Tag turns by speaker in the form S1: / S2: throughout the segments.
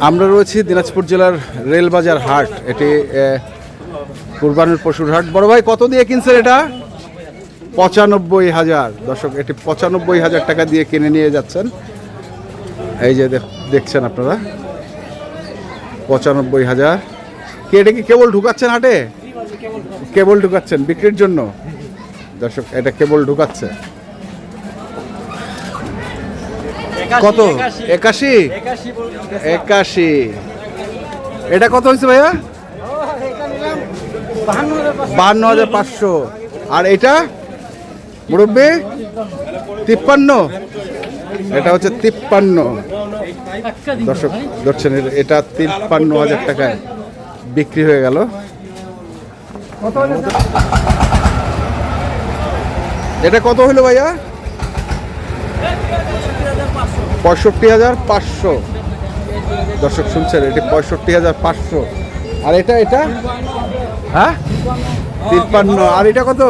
S1: আমরা রয়েছি দিনাজপুর জেলার রেলবাজার হাট। এটি কুরবানির পশুর হাট। বড় ভাই কত দিয়ে কিনছেন এটা? ৯৫,০০০। দর্শক এটি ৯৫,০০০ টাকা দিয়ে কিনে নিয়ে যাচ্ছেন। এই যে দেখছেন আপনারা ৯৫,০০০। কি এটা কি কেবল ঢুকাচ্ছেন হাটে? কেবল ঢুকাচ্ছেন বিক্রির জন্য? দর্শক এটা কেবল ঢুকাচ্ছে। কত? ৮১। এটা কত হয়েছে ভাইয়া? ৫২,৫০০। আর এটা মুরব্বি ৫৩। এটা হচ্ছে ৫৩। দর্শক ধরছেন এটা ৫৩,০০০ টাকায় বিক্রি হয়ে গেল। এটা কত হইলো ভাইয়া? ৬৫,৫০০। দর্শক শুনছেন এটি ৬৫,৫০০। আর এটা হ্যাঁ ৫৩। আর এটা কত?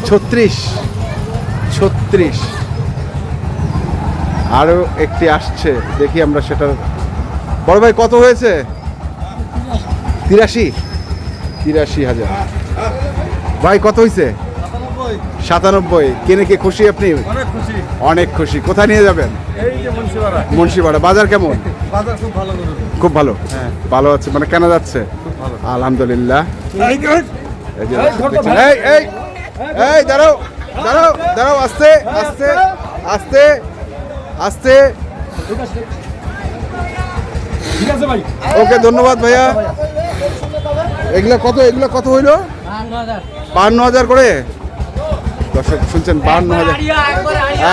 S1: ৩৬। আরো একটি আসছে, দেখি আমরা সেটা। বড় ভাই কত হয়েছে? ৮৩,০০০। ভাই কত হয়েছে? ৯৭। কিনে কি খুশি আপনি? অনেক খুশি। কোথায় নিয়ে যাবেন? মুন্সিপাড়া। বাজার কেমন? খুব ভালো। ভালো আছে মানে কেনা যাচ্ছে? আলহামদুলিল্লাহ। এই দাঁড়াও দাঁড়াও দাঁড়াও, আস্তে আস্তে আস্তে আস্তে। ওকে ধন্যবাদ ভাইয়া। এগুলা কত হইলো? ৫২,০০০ করে। দর্শক শুনছেন ৫২,০০০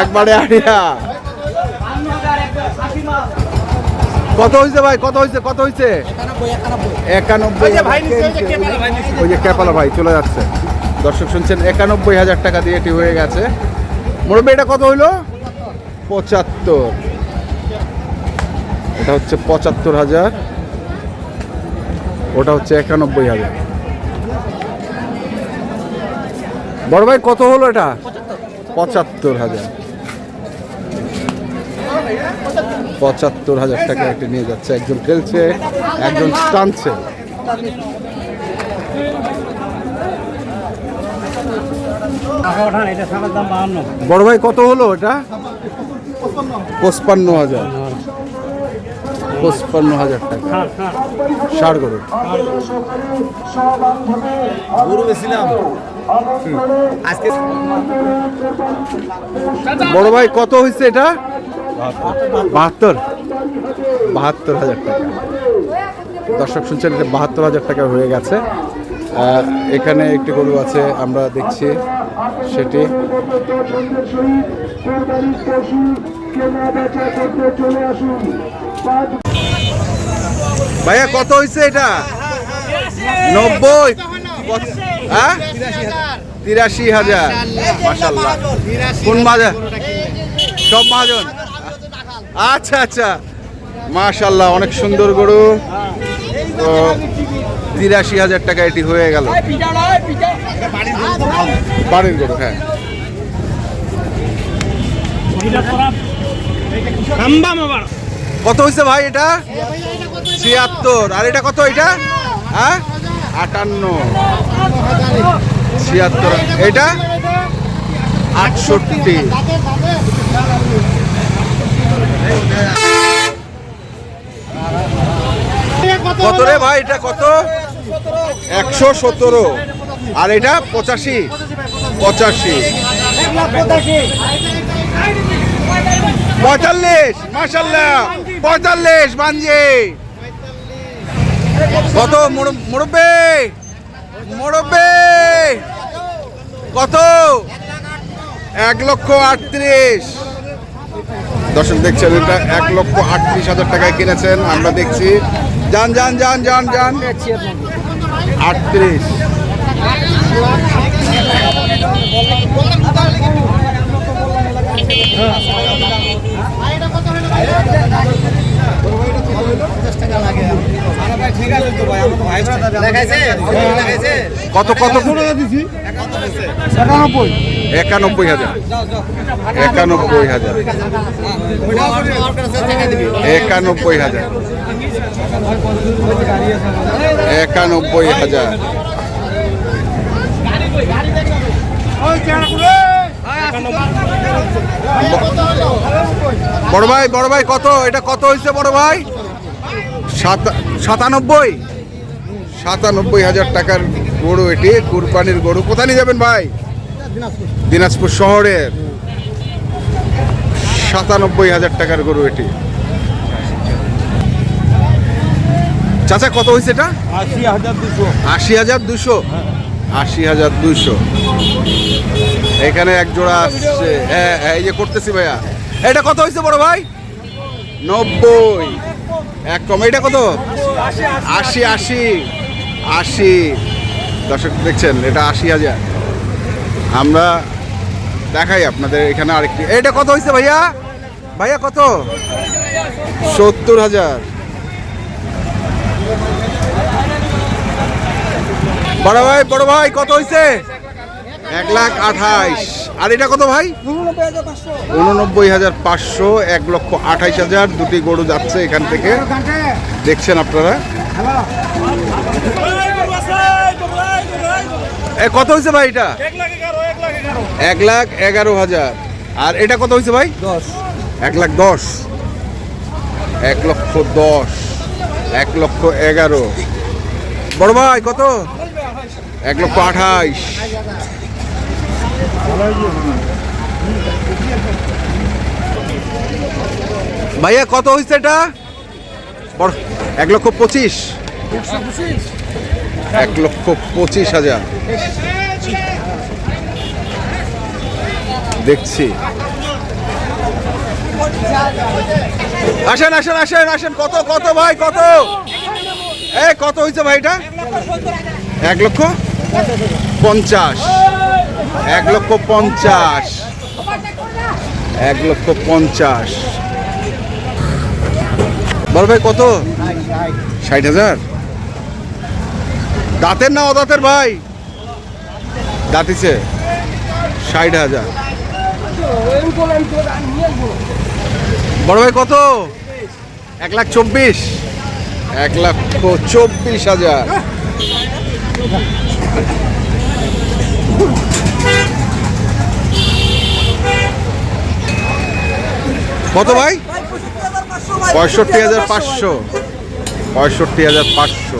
S1: একবারে আড়িয়া। কত হয়েছে ভাই? কত হয়েছে? ৯১। ওই যে ক্যাপালা ভাই চলে যাচ্ছে। দর্শক শুনছেন ৯১,০০০ টাকা দিয়ে এটি হয়ে গেছে। মুরব্বি এটা কত হইলো? ৭৫। এটা হচ্ছে ৭৫,০০০। ওটা হচ্ছে ৯১,০০০। বড় ভাই কত হলো এটা? ৭৫,০০০। ৭৫,০০০ টাকা এটি নিয়ে যাচ্ছে। একজন খেলছে, একজন টানছে। বড় ভাই কত হলো এটা? ৫৫,০০০। ৫৫,০০০ টাকা। ষাড় গরু। বড় ভাই কত হয়েছে এটা? ৭২,০০০ টাকা। দর্শক শুনছেন এটা ৭২,০০০ টাকা হয়ে গেছে। এখানে একটি গরু আছে আমরা দেখছি, সেটি ভাইয়া কত হয়েছে এটা? ৯০। হ্যাঁ ৮৩,০০০। মাশাআল্লাহ। কোন মাঝে? সব মাজন। আচ্ছা আচ্ছা মাশাআল্লাহ, অনেক সুন্দর গরু। তো ৮৩,০০০ টাকা এটি হয়ে গেল। বাড়ির গরু। হ্যাঁ কত হয়েছে ভাই এটা? ৭৬। আর এটা কত? এটা হ্যাঁ ৫৮। ৭৬। এটা ৬৮। কত রে ভাই এটা? কত? ১১৭। আর এটা ৮৫। ৮৫। ৪৫। মাশাআল্লাহ ৪৫ বানজি। কত মুরব্বি? কত? ১,৩৮,০০০। দর্শক দেখছেন এটা ১,৩৮,০০০ টাকায় কিনেছেন। আমরা দেখছি। যান ৩৮। কত কত 91,000 91,000 91,000 বড় ভাই কত এটা কত হয়েছে বড় ভাই? 97,000 টাকার গরু এটি, কুরবানির গরু। কোথায় নিয়ে যাবেন ভাই? দিনাজপুর শহরের 97,000 টাকার গরু এটি। চাচা কত হয়েছে এটা? 80,200 80,200। এখানে এক জোড়া আসছে, হ্যাঁ এই যে করতেছি ভাইয়া। এটা কত হয়েছে বড় ভাই? 90 এক কম। এটা কত? 80 দর্শক দেখছেন, এটা 80,000। আমরা দেখাই আপনাদের এখানে আরেকটি। এটা কত হয়েছে ভাইয়া? ভাইয়া কত? 70,000। বড় ভাই কত হয়েছে? 1,28,000। আর এটা কত ভাই? 89,500। 1,28,000 দুটি গরু যাচ্ছে এখান থেকে, দেখছেন আপনারা। কত হয়েছে ভাই এটা? 1,11,000। আর এটা কত হয়েছে ভাই? 1,10,000 1,10,000 1,11,000। বড় ভাই কত? 1,28,000। ভাইয়া কত হয়েছে এটা? 1,25,000 1,25,000 দেখছি। আসেন কত ভাই কত? কত হয়েছে ভাই এটা? 1,50,000 1,50,000 1,50,000। বল ভাই কত? 60,000। দাঁতের না অদাঁতের ভাই? দাঁতিছে। 60,000। বড় ভাই কত? 1,24,000 1,24,000। কত ভাই? 65,500 65,500।